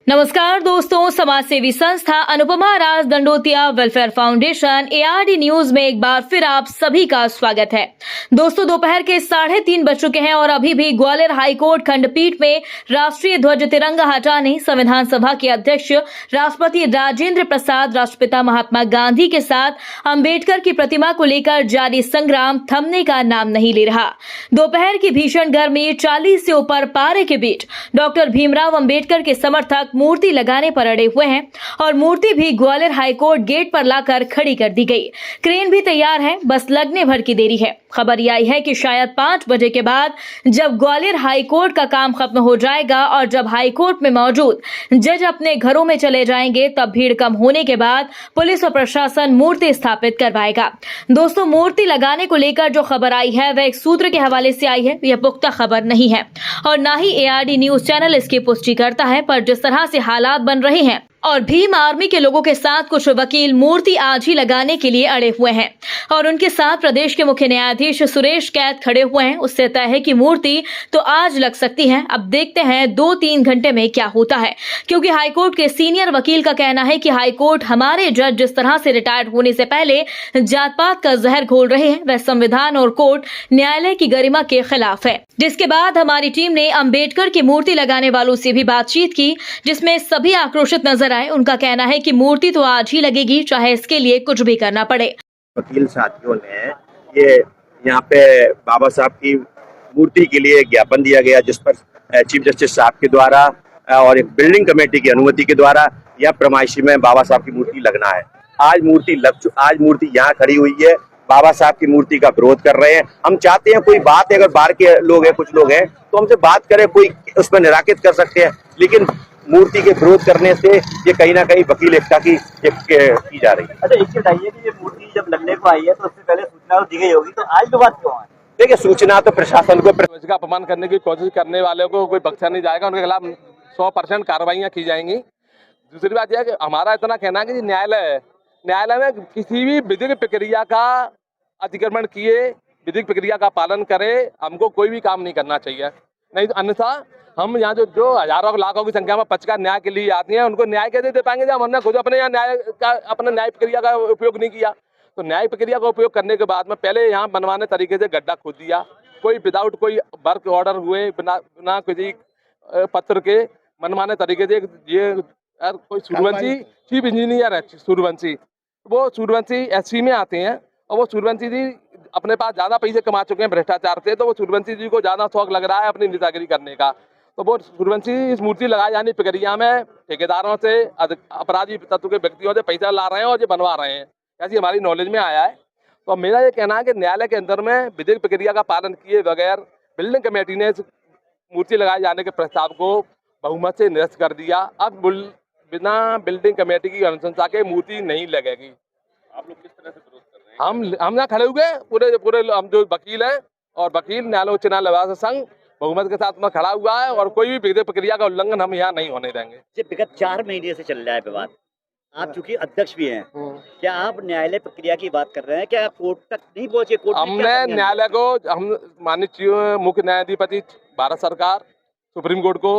नमस्कार दोस्तों, समाज सेवी संस्था Anupama Raj Dandotiya welfare foundation ARD news में एक बार फिर आप सभी का स्वागत है। दोस्तों, दोपहर के 3:30 बज चुके हैं और अभी भी ग्वालियर हाईकोर्ट खंडपीठ में राष्ट्रीय ध्वज तिरंगा हटाने संविधान सभा के अध्यक्ष राष्ट्रपति राजेंद्र प्रसाद, राष्ट्रपिता महात्मा गांधी के साथ अंबेडकर की प्रतिमा को लेकर जारी संग्राम थमने का नाम नहीं ले रहा। दोपहर की भीषण गर्मी, 40 से ऊपर पारे के बीच डॉक्टर भीमराव अंबेडकर के समर्थक मूर्ति लगाने पर अड़े हुए हैं और मूर्ति भी ग्वालियर हाईकोर्ट गेट पर लाकर खड़ी कर दी गई। क्रेन भी तैयार है, बस लगने भर की देरी है। खबर यह आई है कि शायद 5 बजे के बाद जब ग्वालियर हाईकोर्ट का काम खत्म हो जाएगा और जब हाईकोर्ट में मौजूद जज अपने घरों में चले जाएंगे, तब भीड़ कम होने के बाद पुलिस और प्रशासन मूर्ति स्थापित करवाएगा। दोस्तों, मूर्ति लगाने को लेकर जो खबर आई है वह एक सूत्र के हवाले से आई है। यह पुख्ता खबर नहीं है और ना ही ARD न्यूज चैनल इसकी पुष्टि करता है, पर जिस तरह से हालात बन रहे हैं और भीम आर्मी के लोगों के साथ कुछ वकील मूर्ति आज ही लगाने के लिए अड़े हुए हैं और उनके साथ प्रदेश के मुख्य न्यायाधीश सुरेश कैद खड़े हुए हैं। उससे तय है कि मूर्ति तो आज लग सकती है। अब देखते हैं 2-3 घंटे में क्या होता है, क्योंकि हाईकोर्ट के सीनियर वकील का कहना है कि हाईकोर्ट हमारे जज जिस तरह से रिटायर्ड होने से पहले जात पात का जहर घोल रहे हैं, वह संविधान और कोर्ट न्यायालय की गरिमा के खिलाफ है। जिसके बाद हमारी टीम ने अंबेडकर की मूर्ति लगाने वालों से भी बातचीत की, जिसमें सभी आक्रोशित नजर आए। उनका कहना है कि मूर्ति तो आज ही लगेगी, चाहे इसके लिए कुछ भी करना पड़े। वकील साथियों ने ये यहाँ पे बाबा साहब की मूर्ति के लिए ज्ञापन दिया गया, जिस पर चीफ जस्टिस साहब के द्वारा और एक बिल्डिंग कमेटी की अनुमति के द्वारा यह प्रमाइशी में बाबा साहब की मूर्ति लगना है। आज मूर्ति यहाँ खड़ी हुई है, बाबा साहब की मूर्ति का विरोध कर रहे हैं। हम चाहते हैं कोई बात, अगर बाहर के लोग हैं, कुछ लोग हैं, तो हमसे बात करें, कोई उसमें निराकृत कर सकते हैं, लेकिन मूर्ति के विरोध करने से ये कहीं ना कहीं वकील एकता की जा रही है। अच्छा, एक चीज बताइए कि ये मूर्ति जब लगने को आई है तो उससे पहले सूचना दी गई होगी, तो आज के बाद क्यों है? देखिए, सूचना तो प्रशासन को का अपमान करने की कोशिश करने वालों को कोई बख्शा नहीं जाएगा, उनके खिलाफ 100% कार्रवाइयाँ की जाएंगी। दूसरी बात यह है कि हमारा इतना कहना है कि न्यायालय में किसी भी विधिक प्रक्रिया का अतिक्रमण किए, विधिक प्रक्रिया का पालन करे, हमको कोई भी काम नहीं करना चाहिए। नहीं तो अन्यथा हम यहाँ जो हजारों लाखों की संख्या में पक्षकार न्याय के लिए आती हैं, उनको न्याय कैसे दे पाएंगे जब हमने खुद अपने यहाँ न्याय प्रक्रिया का उपयोग नहीं किया। तो न्याय प्रक्रिया का उपयोग करने के बाद में पहले यहाँ बनवाने तरीके से गड्ढा खोद दिया, कोई विदाउट कोई वर्क ऑर्डर हुए, बिना किसी पत्र के मनमाने तरीके से ये कोई सूर्यवंशी चीफ इंजीनियर है, वो सूर्यवंशी SC में आते हैं और वो सूर्यवंशी जी अपने पास ज्यादा पैसे कमा चुके हैं भ्रष्टाचार से, तो वो सूर्यवंशी जी को ज्यादा शौक लग रहा है अपनी नेतागिरी करने का। तो वो सूर्यवंशी इस मूर्ति लगाई जाने की प्रक्रिया में ठेकेदारों से, अपराधी तत्व के व्यक्तियों से पैसा ला रहे हैं और ये बनवा रहे हैं, ऐसी हमारी नॉलेज में आया है। तो मेरा ये कहना है कि न्यायालय के अंदर में विधिक प्रक्रिया का पालन किए बगैर बिल्डिंग कमेटी ने इस मूर्ति लगाए जाने के प्रस्ताव को बहुमत से निरस्त कर दिया। अब बिना बिल्डिंग कमेटी की अनुशंसा के मूर्ति नहीं लगेगी। आप लोग किस तरह से विरोध कर रहे हैं? हम यहाँ खड़े हुए पूरे हम जो वकील हैं और वकील न्यायालय उच्च न्यायालय संघ बहुमत के साथ में खड़ा हुआ है और कोई भी विधिक प्रक्रिया का उल्लंघन हम यहाँ नहीं होने देंगे। विगत 4 महीने से चल रहा है विवाद, आप चूंकि अध्यक्ष भी हैं, क्या आप न्यायालय प्रक्रिया की बात कर रहे हैं? क्या कोर्ट तक नहीं पहुंचे? कोर्ट हमने न्यायालय को, हम माननीय मुख्य न्यायाधिपति भारत सरकार, सुप्रीम कोर्ट को,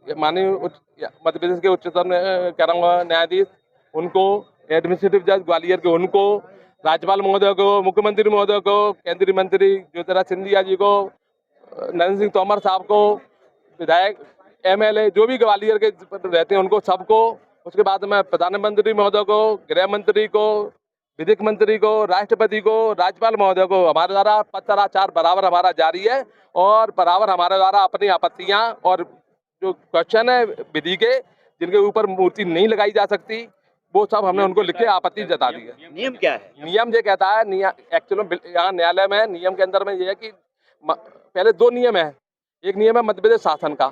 माननीय मध्य प्रदेश के उच्चतम न्यायाधीश उनको, एडमिनिस्ट्रेटिव जज ग्वालियर के उनको, राज्यपाल महोदय को, मुख्यमंत्री महोदय को, केंद्रीय मंत्री ज्योतिरादित्य सिंधिया जी को, नरेंद्र सिंह तोमर साहब को, विधायक MLA जो भी ग्वालियर के रहते हैं उनको सबको, उसके बाद में प्रधानमंत्री महोदय को, गृह मंत्री को, विदेश मंत्री को, राष्ट्रपति को, राज्यपाल महोदय को, हमारे द्वारा पत्राचार बराबर हमारा जारी है और बराबर हमारे द्वारा अपनी आपत्तियां और जो क्वेश्चन है विधि के जिनके ऊपर मूर्ति नहीं लगाई जा सकती, वो सब हमने उनको लिख के आपत्ति जता दी है। नियम क्या है? नियम ये कहता है, एक्चुअली यहाँ न्यायालय में नियम के अंदर में ये है कि पहले 2 नियम है। एक नियम है मध्य प्रदेश शासन का।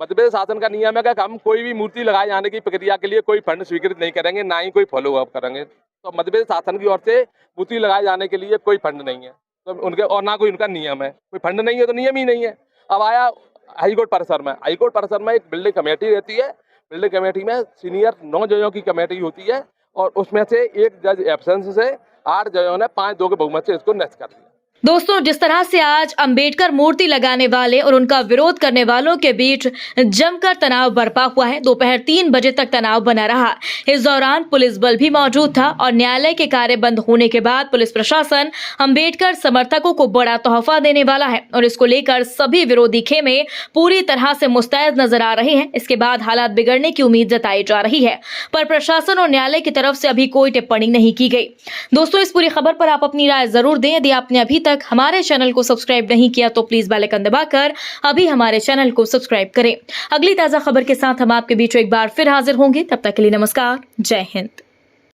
मध्य प्रदेश शासन का नियम है कि हम कोई भी मूर्ति लगाए जाने की प्रक्रिया के लिए कोई फंड स्वीकृत नहीं करेंगे, ना ही कोई फॉलो अप करेंगे। तो मध्य प्रदेश शासन की ओर से मूर्ति लगाए जाने के लिए कोई फंड नहीं है, तो उनके और ना कोई उनका नियम है। कोई फंड नहीं है तो नियम ही नहीं है। अब आया हाईकोर्ट परिसर में। हाईकोर्ट परिसर में एक बिल्डिंग कमेटी रहती है। बिल्डिंग कमेटी में सीनियर 9 जजों की कमेटी होती है और उसमें से एक जज एब्सेंस से 8 जजों ने 5-2 के बहुमत से इसको निरस्त कर दिया। दोस्तों, जिस तरह से आज अंबेडकर मूर्ति लगाने वाले और उनका विरोध करने वालों के बीच जमकर तनाव बरपा हुआ है, दोपहर 3 बजे तक तनाव बना रहा। इस दौरान पुलिस बल भी मौजूद था और न्यायालय के कार्य बंद होने के बाद पुलिस प्रशासन अंबेडकर समर्थकों को बड़ा तोहफा देने वाला है और इसको लेकर सभी विरोधी खेमे पूरी तरह से मुस्तैद नजर आ रहे हैं। इसके बाद हालात बिगड़ने की उम्मीद जताई जा रही है, पर प्रशासन और न्यायालय की तरफ से अभी कोई टिप्पणी नहीं की गई। दोस्तों, इस पूरी खबर पर आप अपनी राय जरूर दें। यदि आपने अभी तक हमारे चैनल को सब्सक्राइब नहीं किया तो प्लीज बेल आइकन दबाकर अभी हमारे चैनल को सब्सक्राइब करें। अगली ताजा खबर के साथ हम आपके बीच एक बार फिर हाजिर होंगे। तब तक के लिए नमस्कार, जय हिंद।